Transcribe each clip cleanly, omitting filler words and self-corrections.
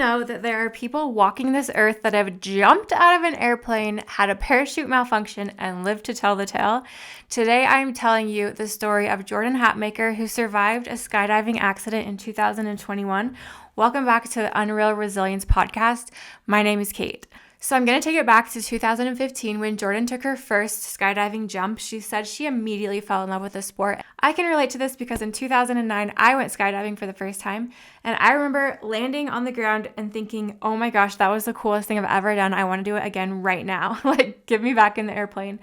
know that there are people walking this earth that have jumped out of an airplane, had a parachute malfunction, and lived to tell the tale? Today, I'm telling you the story of Jordan Hatmaker, who survived a skydiving accident in 2021. Welcome back to the Unreal Resilience podcast. My name is Kate. So I'm going to take it back to 2015 when Jordan took her first skydiving jump. She said she immediately fell in love with the sport. I can relate to this because in 2009, I went skydiving for the first time. And I remember landing on the ground and thinking, oh my gosh, that was the coolest thing I've ever done. I want to do it again right now. Like, get me back in the airplane.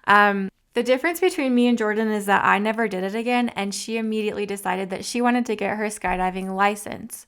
The difference between me and Jordan is that I never did it again. And she immediately decided that she wanted to get her skydiving license.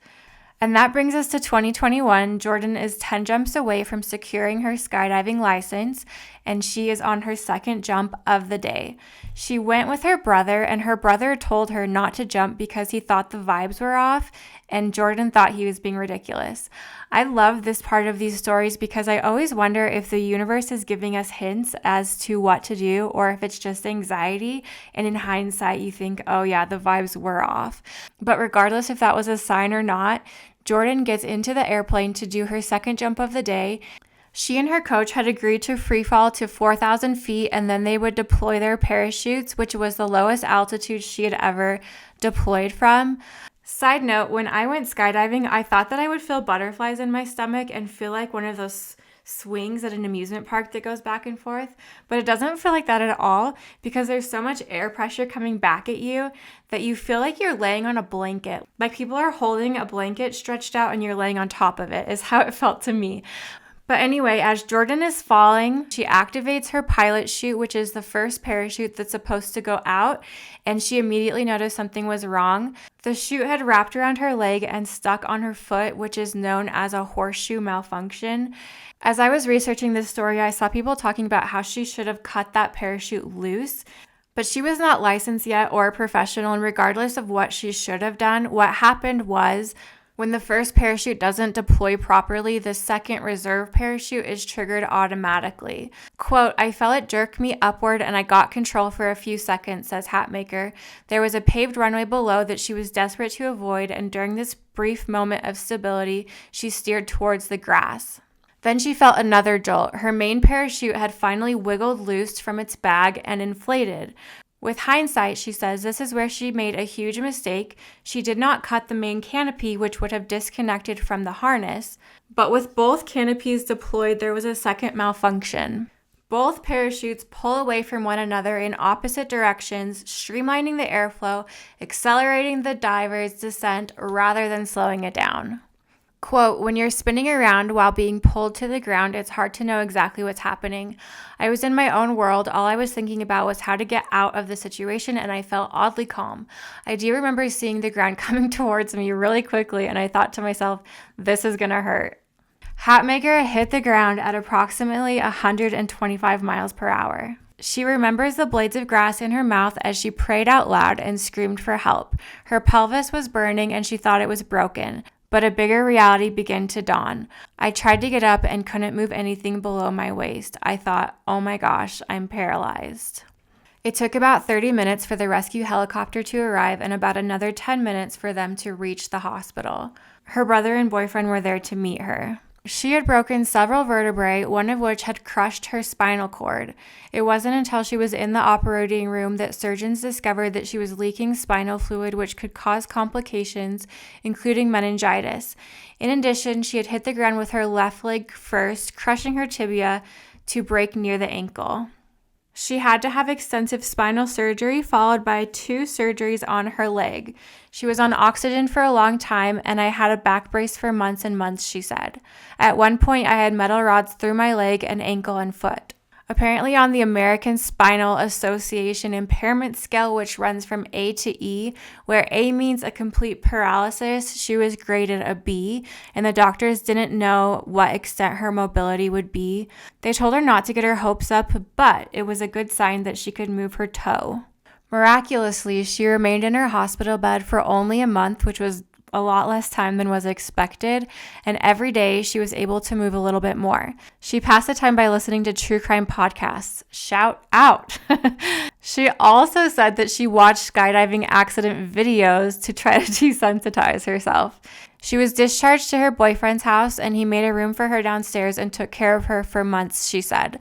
And that brings us to 2021. Jordan is 10 jumps away from securing her skydiving license, and she is on her second jump of the day. She went with her brother, and her brother told her not to jump because he thought the vibes were off, and Jordan thought he was being ridiculous. I love this part of these stories because I always wonder if the universe is giving us hints as to what to do, or if it's just anxiety, and in hindsight you think, oh yeah, the vibes were off. But regardless if that was a sign or not, Jordan gets into the airplane to do her second jump of the day. She and her coach had agreed to freefall to 4,000 feet, and then they would deploy their parachutes, which was the lowest altitude she had ever deployed from. Side note, when I went skydiving, I thought that I would feel butterflies in my stomach and feel like one of those swings at an amusement park that goes back and forth, but it doesn't feel like that at all because there's so much air pressure coming back at you that you feel like you're laying on a blanket. Like people are holding a blanket stretched out and you're laying on top of it, is how it felt to me. But anyway, as Jordan is falling, she activates her pilot chute, which is the first parachute that's supposed to go out, and she immediately noticed something was wrong. The chute had wrapped around her leg and stuck on her foot, which is known as a horseshoe malfunction. As I was researching this story, I saw people talking about how she should have cut that parachute loose, but she was not licensed yet or a professional, and regardless of what she should have done, what happened was when the first parachute doesn't deploy properly, the second reserve parachute is triggered automatically. Quote, I felt it jerk me upward and I got control for a few seconds, says Hatmaker. There was a paved runway below that she was desperate to avoid, and during this brief moment of stability, she steered towards the grass. Then she felt another jolt. Her main parachute had finally wiggled loose from its bag and inflated. With hindsight, she says this is where she made a huge mistake. She did not cut the main canopy, which would have disconnected from the harness. But with both canopies deployed, there was a second malfunction. Both parachutes pull away from one another in opposite directions, streamlining the airflow, accelerating the diver's descent rather than slowing it down. Quote, when you're spinning around while being pulled to the ground, it's hard to know exactly what's happening. I was in my own world. All I was thinking about was how to get out of the situation, and I felt oddly calm. I do remember seeing the ground coming towards me really quickly, and I thought to myself, this is gonna hurt. Hatmaker hit the ground at approximately 125 miles per hour. She remembers the blades of grass in her mouth as she prayed out loud and screamed for help. Her pelvis was burning, and she thought it was broken. But a bigger reality began to dawn. I tried to get up and couldn't move anything below my waist. I thought, oh my gosh, I'm paralyzed. It took about 30 minutes for the rescue helicopter to arrive and about another 10 minutes for them to reach the hospital. Her brother and boyfriend were there to meet her. She had broken several vertebrae, one of which had crushed her spinal cord. It wasn't until she was in the operating room that surgeons discovered that she was leaking spinal fluid, which could cause complications, including meningitis. In addition, she had hit the ground with her left leg first, crushing her tibia to break near the ankle. She had to have extensive spinal surgery followed by 2 surgeries on her leg. She was on oxygen for a long time, and I had a back brace for months and months, she said. At one point, I had metal rods through my leg and ankle and foot. Apparently on the American Spinal Association impairment scale, which runs from A to E, where A means a complete paralysis, she was graded a B, and the doctors didn't know what extent her mobility would be. They told her not to get her hopes up, but it was a good sign that she could move her toe. Miraculously, she remained in her hospital bed for only a month, which was a lot less time than was expected, and every day she was able to move a little bit more. She passed the time by listening to true crime podcasts. Shout out! She also said that she watched skydiving accident videos to try to desensitize herself. She was discharged to her boyfriend's house, and he made a room for her downstairs and took care of her for months, she said.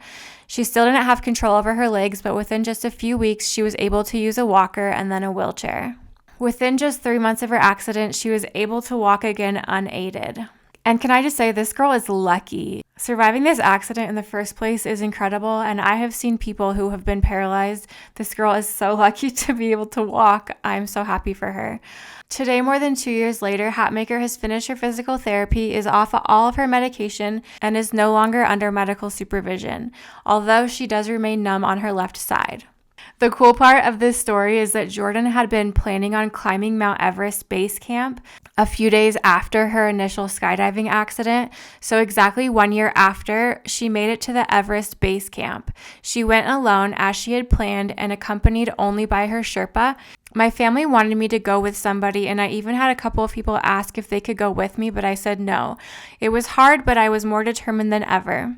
She still didn't have control over her legs, but within just a few weeks, she was able to use a walker and then a wheelchair. Within just 3 months of her accident, she was able to walk again unaided. And can I just say, this girl is lucky. Surviving this accident in the first place is incredible, and I have seen people who have been paralyzed. This girl is so lucky to be able to walk. I'm so happy for her. Today, more than 2 years later, Hatmaker has finished her physical therapy, is off all of her medication, and is no longer under medical supervision, although she does remain numb on her left side. The cool part of this story is that Jordan had been planning on climbing Mount Everest Base Camp a few days after her initial skydiving accident. So exactly 1 year after, she made it to the Everest Base Camp. She went alone as she had planned and accompanied only by her Sherpa. My family wanted me to go with somebody, and I even had a couple of people ask if they could go with me, but I said no. It was hard, but I was more determined than ever.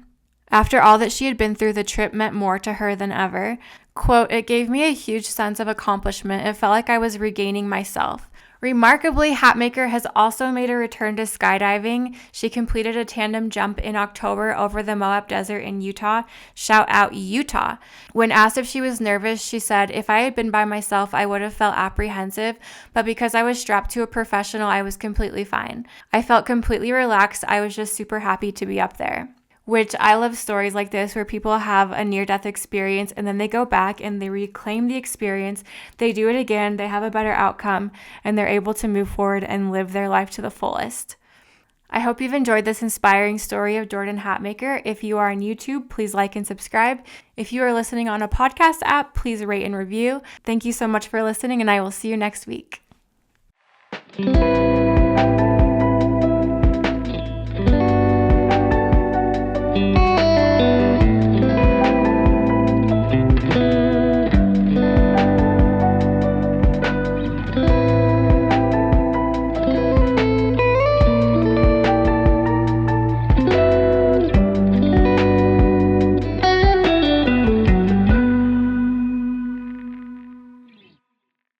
After all that she had been through, the trip meant more to her than ever. Quote, "It gave me a huge sense of accomplishment. It felt like I was regaining myself." Remarkably, Hatmaker has also made a return to skydiving. She completed a tandem jump in October over the Moab Desert in Utah. Shout out Utah. When asked if she was nervous, she said, "If I had been by myself, I would have felt apprehensive, but because I was strapped to a professional, I was completely fine. I felt completely relaxed. I was just super happy to be up there." Which I love stories like this where people have a near-death experience and then they go back and they reclaim the experience, they do it again, they have a better outcome, and they're able to move forward and live their life to the fullest. I hope you've enjoyed this inspiring story of Jordan Hatmaker. If you are on YouTube, please like and subscribe. If you are listening on a podcast app, please rate and review. Thank you so much for listening, and I will see you next week.